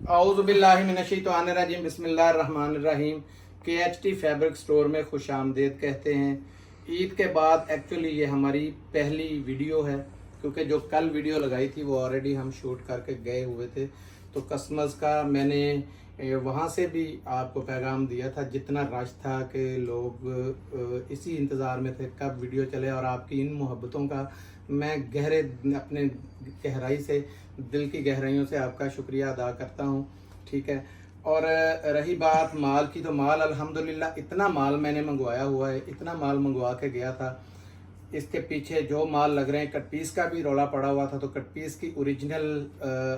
औज़ुबिल्लाहिमिनश्शैतानिर्रजीम बिस्मिल्लाहिर्रहमानिर्रहीम। KHT fabric store में खुश आमदीद कहते हैं। ईद के बाद एक्चुअली ये हमारी पहली वीडियो है, क्योंकि जो कल वीडियो लगाई थी वो ऑलरेडी हम शूट करके गए हुए थे। तो कस्टमर्स का मैंने वहाँ से भी आपको पैगाम दिया था, जितना रश था कि लोग इसी इंतज़ार में थे कब वीडियो चले। और आपकी इन मोहब्बतों का मैं अपने गहराई से, दिल की गहराइयों से आपका शुक्रिया अदा करता हूँ। ठीक है। और रही बात माल की, तो माल अल्हम्दुलिल्लाह इतना माल मैंने मंगवाया हुआ है, इतना माल मंगवा के गया था। इसके पीछे जो माल लग रहे हैं, कट पीस का भी रौला पड़ा हुआ था, तो कट पीस की ओरिजिनल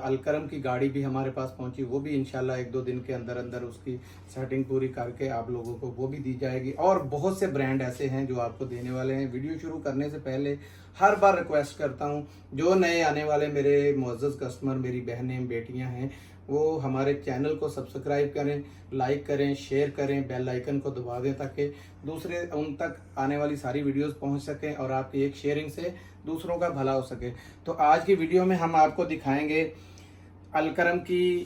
अलकरम की गाड़ी भी हमारे पास पहुंची। वो भी इंशाल्लाह 1-2 दिन के अंदर अंदर उसकी सेटिंग पूरी करके आप लोगों को वो भी दी जाएगी। और बहुत से ब्रांड ऐसे हैं जो आपको देने वाले हैं। वीडियो शुरू करने से पहले हर बार रिक्वेस्ट करता हूं, जो नए आने वाले मेरे मुअज़्ज़ज़ कस्टमर, मेरी बहनें बेटियां हैं, वो हमारे चैनल को सब्सक्राइब करें, लाइक करें, शेयर करें, बेल आइकन को दबा दें ताकि दूसरे उन तक आने वाली सारी वीडियोस पहुंच सकें और आपकी एक शेयरिंग से दूसरों का भला हो सके। तो आज की वीडियो में हम आपको दिखाएंगे अलकरम की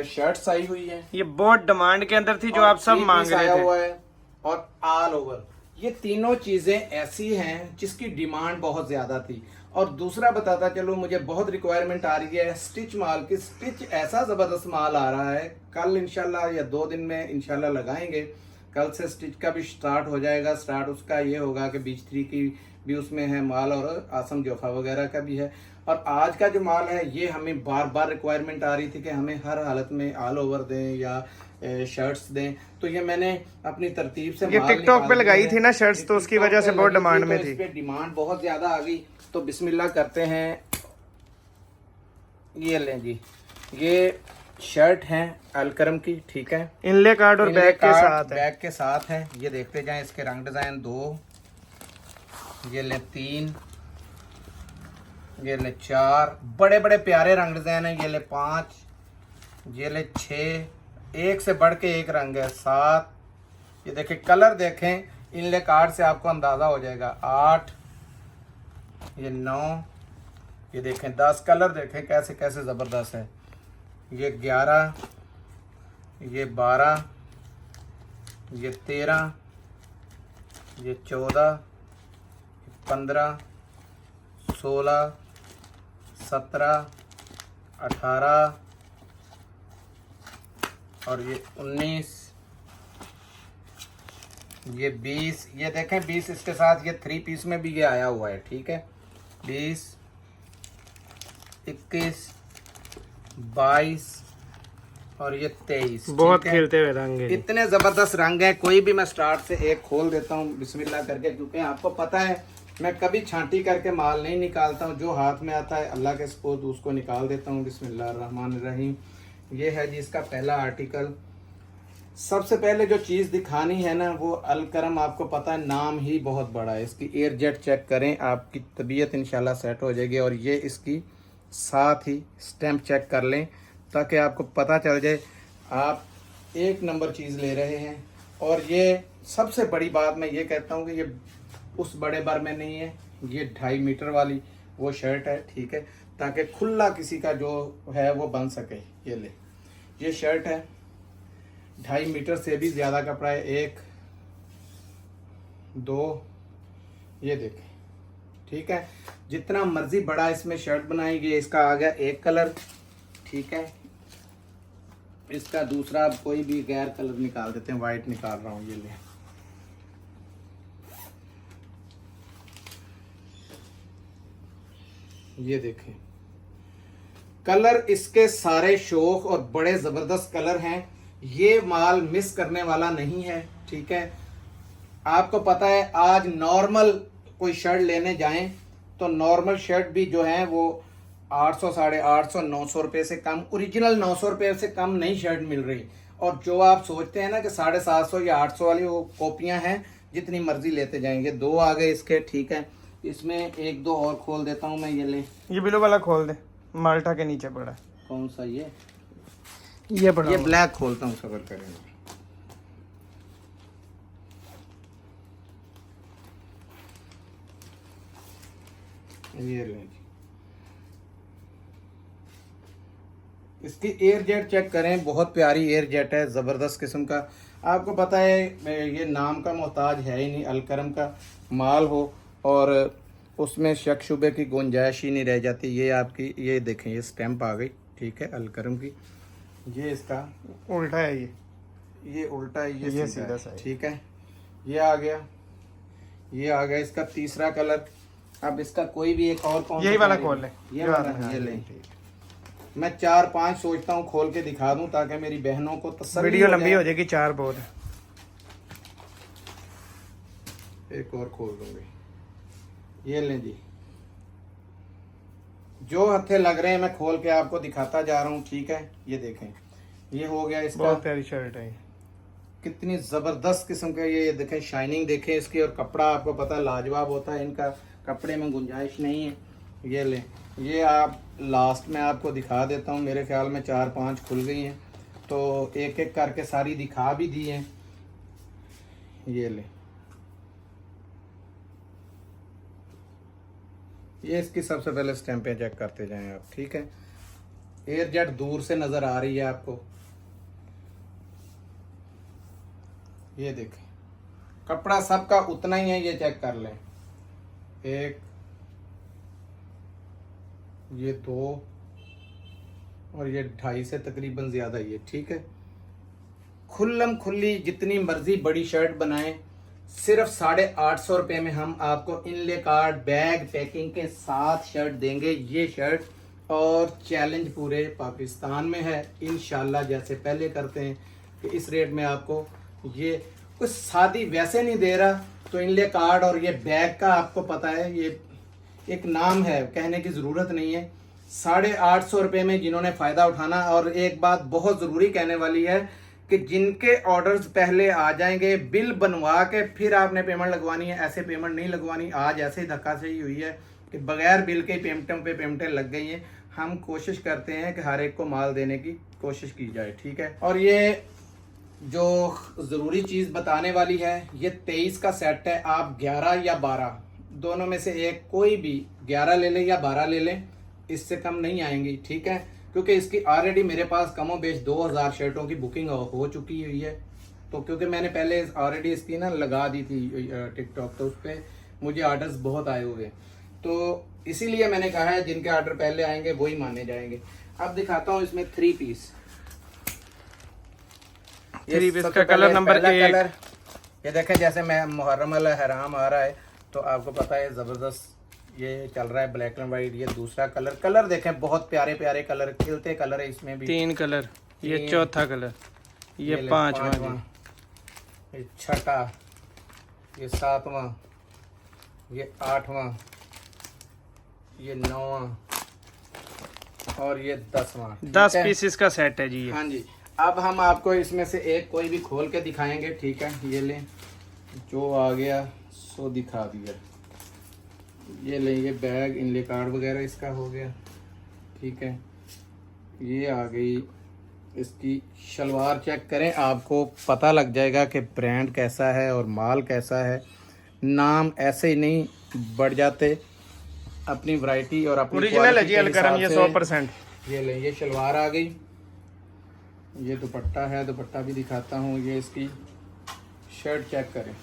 शर्ट्स आई हुई है। ये बहुत डिमांड के अंदर थी, जो आप सब मांग रहे आया थे। हुआ है और ऑल ओवर। ये तीनों चीजें ऐसी हैं जिसकी डिमांड बहुत ज्यादा थी। और दूसरा बताता चलो, मुझे बहुत रिक्वायरमेंट आ रही है स्टिच माल की। स्टिच ऐसा जबरदस्त माल आ रहा है, कल इंशाल्लाह या 2 दिन में इंशाल्लाह लगाएंगे। कल से स्टिच का भी स्टार्ट हो जाएगा। स्टार्ट उसका ये होगा कि बीच 3 की भी उसमें है माल और आसम जोफा वगैरह का भी है। और आज का जो माल है ये हमें बार बार रिक्वायरमेंट आ रही थी कि हमें हर हालत में ऑल ओवर दें या शर्ट्स दें। तो ये मैंने अपनी तरतीब से ये माल टिकटॉक पे लगाई थी ना शर्ट्स, शर्ट्स, तो उसकी वजह से बहुत डिमांड में थी। इस पे डिमांड बहुत ज्यादा आ गई। तो बिस्मिल्लाह करते हैं। ये लें जी, ये शर्ट है अलकरम की। ठीक है, इनले कार्ड और बैग के साथ है। बैग के साथ है। ये देखते जाएं, इसके रंग डिजाइन 2, ये ले 3, ये ले 4, बड़े बड़े प्यारे रंग डिजाइन है। ये ले 5, ये ले 6, एक से बढ़ के एक रंग है 7। ये देखें, कलर देखें, इनले कार्ड से आपको अंदाजा हो जाएगा। 8, ये 9, ये देखें 10 कलर देखें कैसे कैसे जबरदस्त है। ये 11, ये 12, ये 13, ये 14, 15, 16, 17, 18 और ये 19, ये 20। ये देखें 20, इसके साथ ये 3 पीस में भी ये आया हुआ है। ठीक है, 20, 21, 22 और ये 23। बहुत खिलते हुए रंग है। इतने जबरदस्त रंग है। कोई भी मैं स्टार्ट से एक खोल देता हूँ बिस्मिल्लाह करके, क्योंकि आपको पता है मैं कभी छांटी करके माल नहीं निकालता हूँ। जो हाथ में आता है अल्लाह के सपोर्ट उसको निकाल देता हूँ। बिस्मिल्लाहिर्रहमानिर्रहीम। ये है जी इसका पहला आर्टिकल। सबसे पहले जो चीज़ दिखानी है ना, वो अलकरम, आपको पता है नाम ही बहुत बड़ा है। इसकी एयर जेट चेक करें, आपकी तबीयत इंशाल्लाह सेट हो जाएगी। और ये इसकी साथ ही स्टैम्प चेक कर लें ताकि आपको पता चल जाए आप एक नंबर चीज़ ले रहे हैं। और ये सबसे बड़ी बात मैं ये कहता हूँ कि ये उस बड़े बार में नहीं है, ये 2.5 मीटर वाली वो शर्ट है। ठीक है, ताकि खुला किसी का जो है वो बन सके। ये ले, ये शर्ट है, 2.5 मीटर से भी ज़्यादा कपड़ा है। 1, 2, ये देखें। ठीक है, जितना मर्जी बड़ा इसमें शर्ट बनाएंगे। इसका आ गया एक कलर। ठीक है, इसका दूसरा कोई भी गैर कलर निकाल देते हैं, वाइट निकाल रहा हूँ। ये ले, ये देखें कलर इसके सारे शौक और बड़े जबरदस्त कलर हैं। ये माल मिस करने वाला नहीं है। ठीक है, आपको पता है आज नॉर्मल कोई शर्ट लेने जाएं तो नॉर्मल शर्ट भी जो है वो 800, 850, 900 रुपये से कम, ओरिजिनल 900 रुपये से कम नहीं शर्ट मिल रही। और जो आप सोचते हैं ना कि 750 या 800 वाली, वो कॉपियां हैं, जितनी मर्जी लेते जाएंगे। 2 आ गए इसके। ठीक है, इसमें 1-2 और खोल देता हूँ मैं। ये ले, ये बिलो वाला खोल दे, माल्टा के नीचे पड़ा। कौन सा? ये पड़ा। ये ब्लैक खोलता हूँ, सबर करेंगे। ये इसकी एयर जेट चेक करें, बहुत प्यारी एयर जेट है, ज़बरदस्त किस्म का। आपको पता है ये नाम का मोहताज है ही नहीं, अलकरम का माल हो और उसमें शक शुबे की गुंजाइश ही नहीं रह जाती। ये आपकी ये देखें, ये स्टैंप आ गई, ठीक है, अलकरम की। ये इसका उल्टा है ये उल्टा है, ये सीधा सीधा है, साइड। ठीक है। ये आ गया, ये आ गया इसका तीसरा कलर। अब इसका कोई भी एक और कौन यही सा वाला कलर खोल ले, ये वाला, ये ले। मैं 4-5 सोचता हूँ खोल के दिखा दूं ताकि मेरी बहनों को तसल्ली वीडियो हो लंबी जाए। हो जाएगी, 4 बहुत है। एक और खोल दूंगी, ये लें जी। जो हत्थे लग रहे हैं मैं खोल के आपको दिखाता जा रहा हूँ, ठीक है। ये देखें, ये हो गया इसका। बहुत प्यारी शर्ट है। कितनी जबरदस्त किस्म का ये देखें, शाइनिंग देखें इसकी, और कपड़ा आपको पता है लाजवाब होता है इनका, कपड़े में गुंजाइश नहीं है। ये ले, ये आप लास्ट में आपको दिखा देता हूँ। मेरे ख्याल में 4-5 खुल गई हैं, तो एक एक करके सारी दिखा भी दी हैं। ये ले, ये इसकी सबसे पहले स्टैंपें चेक करते जाएं आप, ठीक है। एयर जेट दूर से नजर आ रही है आपको, ये देखें, कपड़ा सबका उतना ही है, ये चेक कर लें। एक, ये 2 और ये 2.5 से तकरीबन ज्यादा ही है, ठीक है। खुल्लम खुल्ली जितनी मर्जी बड़ी शर्ट बनाएं, सिर्फ 850 रुपये में हम आपको इनले कार्ड बैग पैकिंग के साथ शर्ट देंगे। ये शर्ट और चैलेंज पूरे पाकिस्तान में है, इंशाल्लाह जैसे पहले करते हैं कि इस रेट में आपको ये कुछ शादी वैसे नहीं दे रहा। तो इनले कार्ड और ये बैग का आपको पता है, ये एक नाम है, कहने की ज़रूरत नहीं है। 850 रुपये में जिन्होंने फ़ायदा उठाना। और एक बात बहुत ज़रूरी कहने वाली है कि जिनके ऑर्डर्स पहले आ जाएंगे, बिल बनवा के फिर आपने पेमेंट लगवानी है, ऐसे पेमेंट नहीं लगवानी। आज ऐसे ही धक्का सही हुई है कि बगैर बिल के पेमेंटों पे पेमेंटें लग गई हैं। हम कोशिश करते हैं कि हर एक को माल देने की कोशिश की जाए, ठीक है। और ये जो ज़रूरी चीज़ बताने वाली है, ये 23 का सेट है। आप 11 या 12 दोनों में से एक कोई भी 11 ले लें या 12 ले लें, इससे कम नहीं आएंगी, ठीक है। क्योंकि इसकी ऑलरेडी मेरे पास कमो बेश 2000 शर्टों की बुकिंग हो चुकी हुई है। तो क्योंकि मैंने पहले ऑलरेडी इसकी ना लगा दी थी टिकटॉक, तो उस पर मुझे ऑर्डर्स बहुत आए हुए, तो इसीलिए मैंने कहा है जिनके ऑर्डर पहले आएंगे वही माने जाएंगे। अब दिखाता हूँ इसमें 3 पीस। 3 पीस का कलर नंबर 1। कलर ये देखें, जैसे मैं मुहर्रम अल हराम आ रहा है तो आपको पता है ज़बरदस्त ये चल रहा है, ब्लैक एंड वाइट। ये दूसरा कलर देखें, बहुत प्यारे प्यारे कलर, खिलते कलर है इसमें भी। 3 कलर, ये चौथा कलर, ये 5वां, ये 6ठा, ये 7वां, ये 8वां, ये 9वां और ये 10वां। 10 पीसेस का सेट है जी ये। हाँ जी। अब हम आपको इसमें से एक कोई भी खोल के दिखाएंगे, ठीक है। ये लें, जो आ गया सो दिखा दिया। ये लेंगे बैग, इनले कार्ड वगैरह इसका हो गया, ठीक है। ये आ गई इसकी शलवार, चेक करें, आपको पता लग जाएगा कि ब्रांड कैसा है और माल कैसा है। नाम ऐसे ही नहीं बढ़ जाते, अपनी वैरायटी और अपनी ओरिजिनल है जी अलकरम, ये 100%। ये लें, ये शलवार आ गई। ये दुपट्टा है, दुपट्टा भी दिखाता हूँ। ये इसकी शर्ट चेक करें।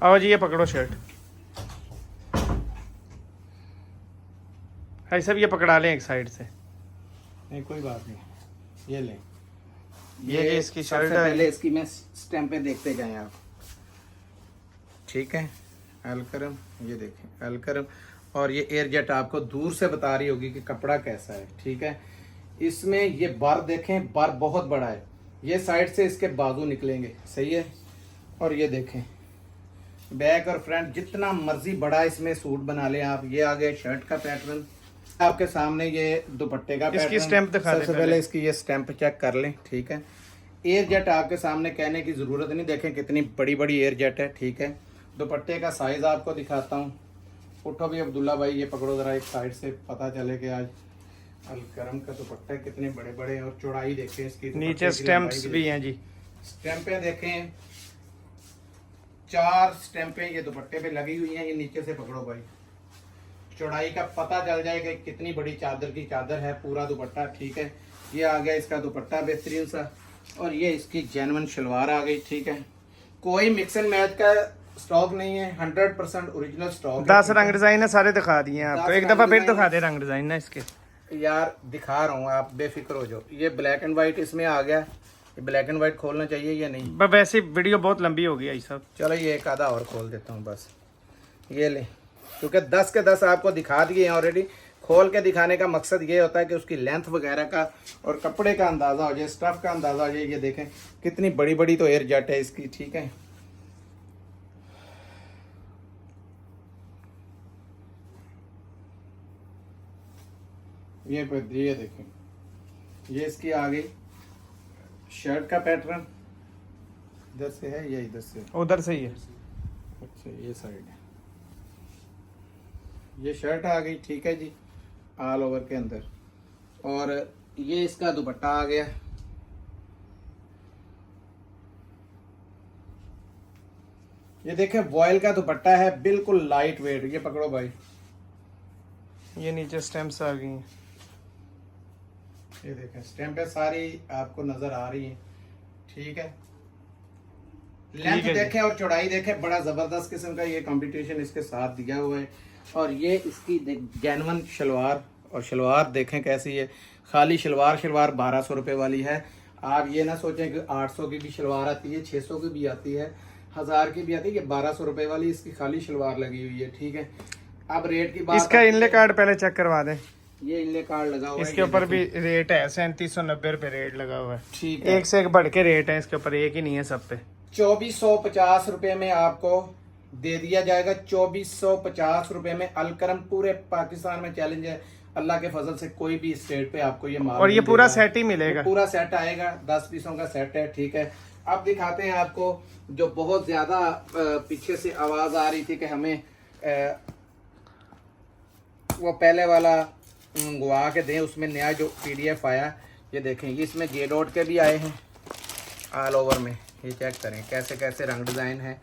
आओ जी, ये पकड़ो शर्ट। भाई साहब ये पकड़ा लें एक साइड से। नहीं कोई बात नहीं, ये लें। ये इसकी शर्ट है। पहले इसकी मैं स्टैंपें देखते जाएं आप, ठीक है। अलकरम, ये देखें अलकरम, और ये एयर जेट आपको दूर से बता रही होगी कि कपड़ा कैसा है, ठीक है। इसमें ये बार देखें, बार बहुत बड़ा है, ये साइड से इसके बाजू निकलेंगे, सही है। और ये देखें बैक और फ्रंट जितना मर्जी बड़ा इसमें सूट बना लें आप। ये आ गया शर्ट का पैटर्न आपके सामने, ये दुपट्टे का इसकी स्टैंप दिखा दें। सबसे पहले इसकी ये स्टैंप चेक कर लें, ठीक है। एयर जेट आपके सामने, कहने की जरूरत नहीं, देखें कितनी बड़ी बड़ी एयर जेट है, ठीक है। दुपट्टे का साइज आपको दिखाता हूँ। उठो भी अब्दुल्ला भाई, ये पकड़ो जरा एक साइड से, पता चले कि आज अलकरम का दुपट्टा कितने बड़े बड़े, और चौड़ाई देखें इसकी, नीचे स्टैंप्स भी हैं जी। स्टैंपें देखें, 4 स्टैंपें ये दुपट्टे पे लगी हुई हैं। ये नीचे से पकड़ो भाई, चौड़ाई का पता चल जाएगा कि कितनी बड़ी चादर की चादर है। पूरा दुपट्टा, ठीक है। ये आ गया इसका दुपट्टा बेहतरीन सा, और ये इसकी जेन्युइन शलवार आ गई, ठीक है। कोई मिक्स एंड मैच का स्टॉक नहीं है, 100% ओरिजिनल स्टॉक। 10 रंग डिजाइन है, सारे दिखा दिए हैं आपको। एक दफा फिर दिखा दे रंग डिजाइन ना इसके। यार दिखा रहा हूँ, आप बेफिक्र हो जाओ। ये ब्लैक एंड व्हाइट इसमें आ गया। ये ब्लैक एंड व्हाइट खोलना चाहिए या नहीं? वैसे वीडियो बहुत लंबी हो गई आई साहब। चलो ये एक आधा और खोल देता हूँ बस। ये ले, क्योंकि 10 के 10 आपको दिखा दिए हैं ऑलरेडी। खोल के दिखाने का मकसद ये होता है कि उसकी लेंथ वगैरह का और कपड़े का अंदाज़ा हो जाए, स्टफ का अंदाज़ा हो जाए। ये देखें कितनी बड़ी बड़ी तो एयर जट है इसकी, ठीक है। ये देखें, ये इसकी आ गई शर्ट का पैटर्न। इधर से है या इधर से? उधर से ही है। अच्छा ये साइड है। ये शर्ट आ गई, ठीक है जी, ऑल ओवर के अंदर। और ये इसका दुपट्टा आ गया। ये देखें वॉयल का दुपट्टा है, बिल्कुल लाइट वेट। ये पकड़ो भाई, ये नीचे स्टैम्प्स आ गई हैं। ये देखें स्टैम्पें सारी आपको नजर आ रही हैं, ठीक है। लेंथ देखें और चौड़ाई देखें, बड़ा जबरदस्त किस्म का ये कंपटीशन इसके साथ दिया हुआ है। और ये इसकी जेन्युइन शलवार, और शलवार देखें कैसी है। खाली शलवार 1200 रुपये वाली है। आप ये ना सोचें कि 800 की भी शलवार आती है, 600 की भी आती है, 1000 की भी आती है। ये 1200 रुपये वाली इसकी खाली शलवार लगी हुई है, ठीक है। अब रेट की बात, इसका इनले कार्ड पहले चेक करवा दें। ये इनले कार्ड लगा हुआ है, इसके ऊपर भी रेट है 3790 रुपये रेट लगा हुआ है, ठीक है। एक से एक बढ़ के रेट है इसके ऊपर, एक ही नहीं है सब पे। 2450 रुपये में आपको दे दिया जाएगा। 2450 रुपये में अलकरम। पूरे पाकिस्तान में चैलेंज है, अल्लाह के फजल से कोई भी स्टेट पे आपको ये माल और ये पूरा सेट ही मिलेगा। पूरा सेट आएगा, 10 पीसों का सेट है, ठीक है। अब दिखाते हैं आपको जो बहुत ज्यादा पीछे से आवाज आ रही थी कि हमें वो पहले वाला मंगवा के दें, उसमें नया जो PDF आया। ये देखें, ये इसमें जे डॉट के भी आए हैं ऑल ओवर में। ये चेक करें कैसे कैसे रंग डिजाइन है।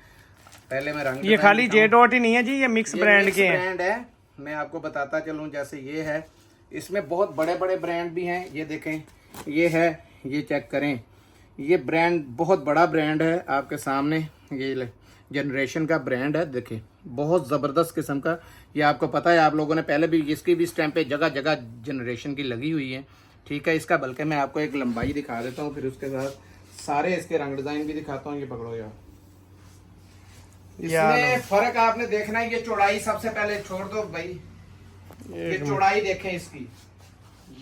पहले मैं रंग, ये खाली जे डॉट ही नहीं है जी, ये मिक्स ब्रांड के हैं। ब्रांड है, मैं आपको बताता चलूं। जैसे ये है, इसमें बहुत बड़े बड़े ब्रांड भी हैं। ये देखें, ये है, ये चेक करें, ये ब्रांड बहुत बड़ा ब्रांड है आपके सामने। ये जनरेशन का ब्रांड है, देखें बहुत ज़बरदस्त किस्म का। ये आपको पता है, आप लोगों ने पहले भी इसकी भी स्टैम्प पे जगह जगह जनरेशन की लगी हुई है, ठीक है। इसका बल्कि मैं आपको एक लंबाई दिखा देता हूँ, फिर उसके साथ सारे इसके रंग डिजाइन भी दिखाता हूँ। ये पकड़ो यार, इसमें फर्क आपने देखना है। ये चौड़ाई सबसे पहले छोड़ दो भाई, ये चौड़ाई देखें इसकी।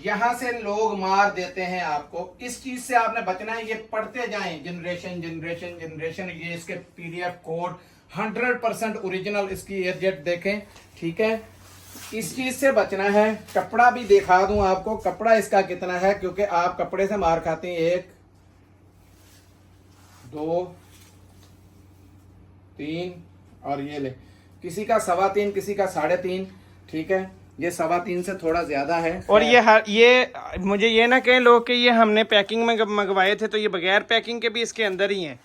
यहाँ से लोग मार देते हैं आपको, इस चीज से आपने बचना है। ये पढ़ते जाएं, जनरेशन जनरेशन जनरेशन। ये इसके PDF कोड 100% ओरिजिनल इसकी एयरजेट देखें, ठीक है। इस चीज से बचना है। कपड़ा भी दिखा दूं आपको, कपड़ा इसका कितना है, क्योंकि आप कपड़े से मार खाते हैं। 1 2 3 और ये ले, किसी का 3.25, किसी का 3.5, ठीक है। ये 3.25 से थोड़ा ज्यादा है। और ये मुझे ये ना कहें लोग कि ये हमने पैकिंग में मंगवाए थे, तो ये बगैर पैकिंग के भी इसके अंदर ही हैं।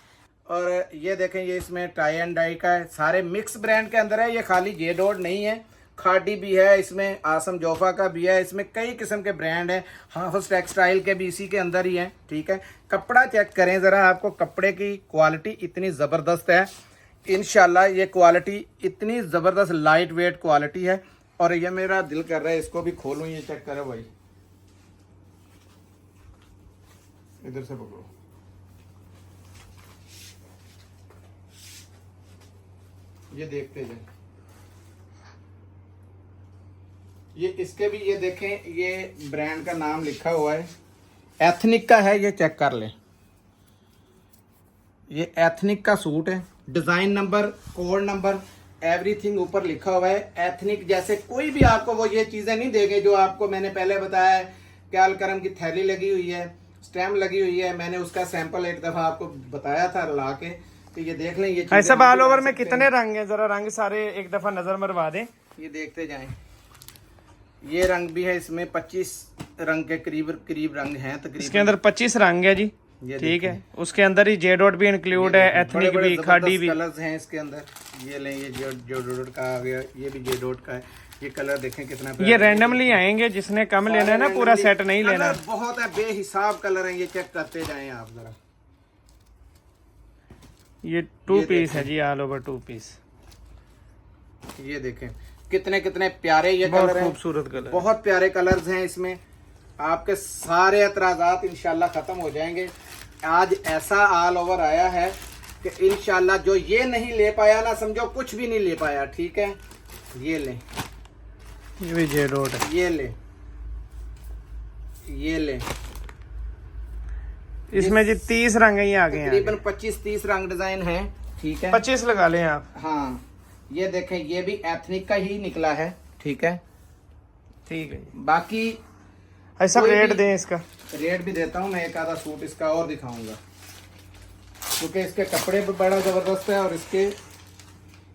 और ये देखें, ये इसमें टाई एंड डाई का है, सारे मिक्स ब्रांड के अंदर है। ये खाली जे डॉट नहीं है, खाडी भी है इसमें, आसम जोफा का भी है, इसमें कई किस्म के ब्रांड हैं। हाफिज टेक्सटाइल के भी इसी के अंदर ही हैं, ठीक है। कपड़ा चेक करें ज़रा, आपको कपड़े की क्वालिटी इतनी ज़बरदस्त है। इंशाल्लाह ये क्वालिटी इतनी ज़बरदस्त लाइट वेट क्वालिटी है। और ये मेरा दिल कर रहा है इसको भी खोलूं। ये चेक करो भाई, इधर से पकड़ो। ये देखते जाए, ये इसके भी ये देखें, ये ब्रांड का नाम लिखा हुआ है, एथनिक का है। ये चेक कर लें, ये एथनिक का सूट है। Design number, code number, everything ऊपर लिखा हुआ है। एथनिक जैसे कोई भी आपको वो ये चीजें नहीं देंगे जो आपको मैंने पहले बताया है। क्या अलकरम की थैली लगी हुई है, स्टैम्प लगी हुई है, मैंने उसका सैंपल एक दफा आपको बताया था ला के, तो ये देख लें। ये ऐसा ऑल ओवर में कितने रंग हैं, जरा रंग सारे एक दफा नजर मरवा दें। ये देखते जाएं, ये रंग भी है इसमें, 25 रंग के करीब रंग हैं तकरीबन। इसके अंदर 25 रंग है जी, ठीक है। उसके अंदर ही जे डॉट भी इंक्लूड है, एथनिक भी, खाडी भी, कलर्स हैं इसके अंदर। ये लें, ये जे डॉट का आ गया, ये भी जे डॉट का है। ये कलर देखें कितना ये रैंडमली आएंगे, जिसने कम लेना है ना, पूरा सेट नहीं लेना। बहुत है, बेहिसाब कलर है, ये चेक करते जाएं आप जरा। ये 2 पीस है जी, ऑल ओवर 2 पीस। ये देखें कितने कितने प्यारे ये बहुत कलर हैं, खूबसूरत कलर, बहुत प्यारे कलर्स हैं इसमें। आपके सारे एतराजात इंशाल्लाह खत्म हो जाएंगे। आज ऐसा ऑल ओवर आया है कि इंशाल्लाह जो ये नहीं ले पाया ना, समझो कुछ भी नहीं ले पाया। ठीक है, ये ले, ये भी जे डॉट है, ये ले, ये ले। इसमें जी 30 रंग ही आ गए हैं, तकरीबन 25-30 रंग डिजाइन है। ठीक है, 25 लगा लें आप। हाँ ये देखें, ये भी एथनिक का ही निकला है। ठीक है, ठीक है जी। बाकी ऐसा कोई रेट भी- दें इसका। रेट भी देता हूँ मैं, एक आधा सूट इसका और दिखाऊंगा, क्योंकि इसके कपड़े भी बड़ा जबरदस्त है। और इसके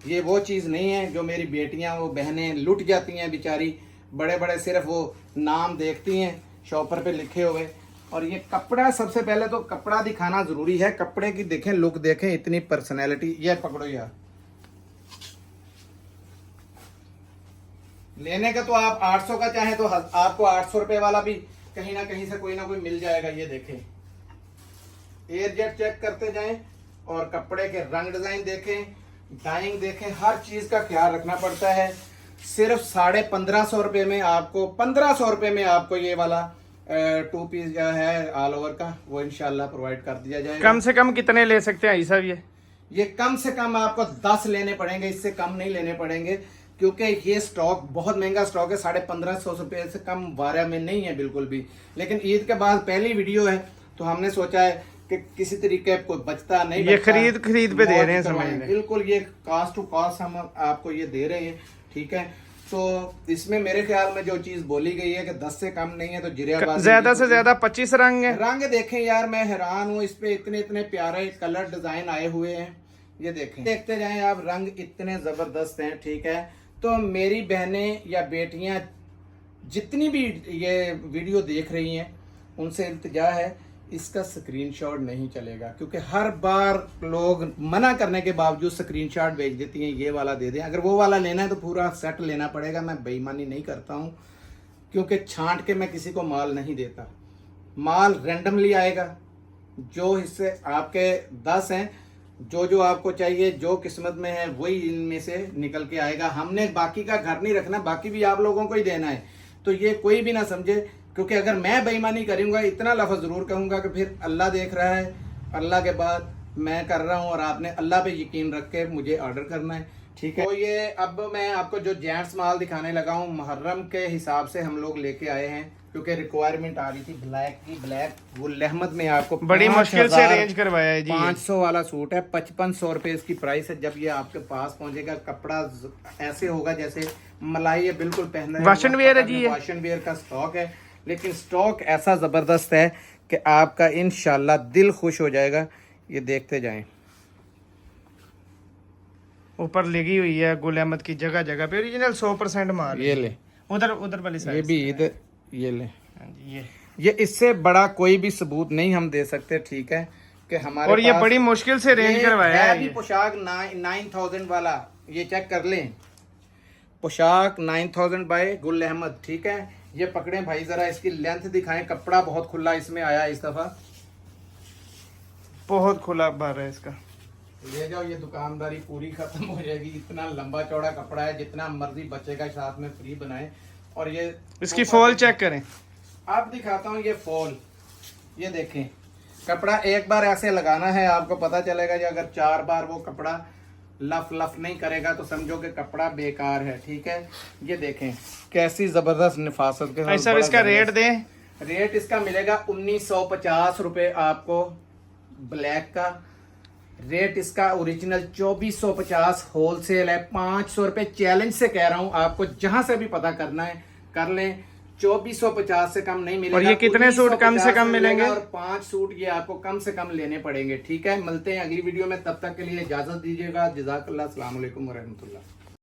ये वो चीज़ नहीं है जो मेरी बेटियां, वो बहनें लुट जाती हैं बेचारी, बड़े बड़े सिर्फ वो नाम देखती हैं शॉपर पे लिखे हुए। और ये कपड़ा, सबसे पहले तो कपड़ा दिखाना जरूरी है। कपड़े की देखें, लुक देखें, इतनी पर्सनैलिटी। ये पकड़ो यार, लेने का तो आप 800 का चाहें तो आपको 800 रुपए वाला भी कहीं ना कहीं से कोई ना कोई मिल जाएगा। ये देखें, एयर जेट चेक करते जाएं और कपड़े के रंग डिजाइन देखें, डाइंग देखें, हर चीज का ख्याल रखना पड़ता है। सिर्फ 1550 रुपए में आपको, 1500 रुपए में आपको ये वाला 2 पीस जो है ऑल ओवर का, वो इंशाल्लाह प्रोवाइड कर दिया जाएगा। कम से कम कितने ले सकते हैं साहब? ये कम से कम आपको 10 लेने पड़ेंगे, इससे कम नहीं लेने पड़ेंगे, क्योंकि ये स्टॉक बहुत महंगा स्टॉक है। 1550 रुपए से कम वारा में नहीं है बिल्कुल भी। लेकिन ईद के बाद पहली वीडियो है तो हमने सोचा है कि किसी तरीके कोई बचता नहीं, ये बचता, खरीद पे दे रहे हैं, करवाएं। समझ लें। बिल्कुल, ये कास्ट टू कास्ट हम आपको ये दे रहे हैं। ठीक है, तो इसमें मेरे ख्याल में जो चीज बोली गई है कि 10 से कम नहीं है, तो जिरियाबाद ज्यादा से ज्यादा 25 रंग है। रंग देखें यार, मैं हैरान हूँ, इस पे इतने इतने प्यारे कलर डिजाइन आए हुए हैं। ये देखें, देखते जाएं आप, रंग इतने जबरदस्त हैं। ठीक है, तो मेरी बहनें या बेटियां जितनी भी ये वीडियो देख रही हैं, उनसे इल्तिजा है, इसका स्क्रीनशॉट नहीं चलेगा, क्योंकि हर बार लोग मना करने के बावजूद स्क्रीनशॉट भेज देती हैं, ये वाला दे दें। अगर वो वाला लेना है तो पूरा सेट लेना पड़ेगा। मैं बेईमानी नहीं करता हूँ, क्योंकि छांट के मैं किसी को माल नहीं देता। माल रैंडमली आएगा, जो हिस्से आपके 10 हैं, जो जो आपको चाहिए, जो किस्मत में है, वही इनमें से निकल के आएगा। हमने बाकी का घर नहीं रखना, बाकी भी आप लोगों को ही देना है। तो ये कोई भी ना समझे, क्योंकि अगर मैं बेईमानी करूंगा, इतना लफ्ज़ जरूर कहूंगा कि फिर अल्लाह देख रहा है, अल्लाह के बाद मैं कर रहा हूँ, और आपने अल्लाह पे यकीन रख के मुझे ऑर्डर करना है। ठीक है, तो ये अब मैं आपको जो जेंट्स माल दिखाने लगा हूँ, मुहर्रम के हिसाब से हम लोग लेके आए हैं, क्योंकि रिक्वायरमेंट आ रही थी ब्लैक की। ब्लैक गुल अहमद में आपको बड़ी मुश्किल से अरेंज करवाया है जी। 500 वाला सूट है, 5500 रुपए इसकी प्राइस है। जब ये आपके पास पहुंचेगा, कपड़ा ऐसे होगा जैसे मलाई है, बिल्कुल पहनना है। वाशन वेयर है जी, वाशन वेयर का स्टॉक है, लेकिन स्टॉक ऐसा जबरदस्त है कि आपका इंशाल्लाह दिल खुश हो जाएगा। ये देखते जाएं, ऊपर लगी हुई है गुल अहमद की, जगह जगह पे ओरिजिनल 100% माल है। ये ले, उधर वाली ये साइड भी इधर, ये ले, हाँ जी, ये इससे बड़ा कोई भी सबूत नहीं हम दे सकते। ठीक है, कि हमारे और ये पास बड़ी मुश्किल से अरेंज ये करवाया है भी ये। पोशाक 9000 वाला, ये चेक कर लें, पोशाक 9000 बाय गुल अहमद। ठीक है, ये पकड़े भाई, जरा इसकी लेंथ दिखाएं। कपड़ा बहुत खुला इसमें आया इस दफा, बहुत खुला भर है इसका। ले जाओ, ये दुकानदारी पूरी खत्म हो जाएगी। इतना लंबा चौड़ा कपड़ा है, जितना मर्जी बच्चे का साथ में फ्री बनाए। और ये इसकी फॉल चेक करें, आप दिखाता हूँ, ये फॉल, ये देखें, कपड़ा एक बार ऐसे लगाना है, आपको पता चलेगा। कि अगर 4 बार वो कपड़ा लफ नहीं करेगा तो समझो कि कपड़ा बेकार है। ठीक है, ये देखें कैसी जबरदस्त निफासत के साथ। ऐसा इसका रेट दें। रेट इसका मिलेगा 1950 रुपए आपको ब्लैक का। रेट इसका ओरिजिनल 2450 होलसेल है। 500 रुपए चैलेंज से कह रहा हूं, आपको जहां से भी पता करना है कर लें। 2450 से कम नहीं मिलेगा। और ये कितने सूट कम से कम मिलेंगे? और 5 सूट ये आपको कम से कम लेने पड़ेंगे। ठीक है, मिलते हैं अगली वीडियो में, तब तक के लिए इजाजत दीजिएगा। जज़ाकल्लाह, अस्सलाम वालेकुम व रहमतुल्लाह।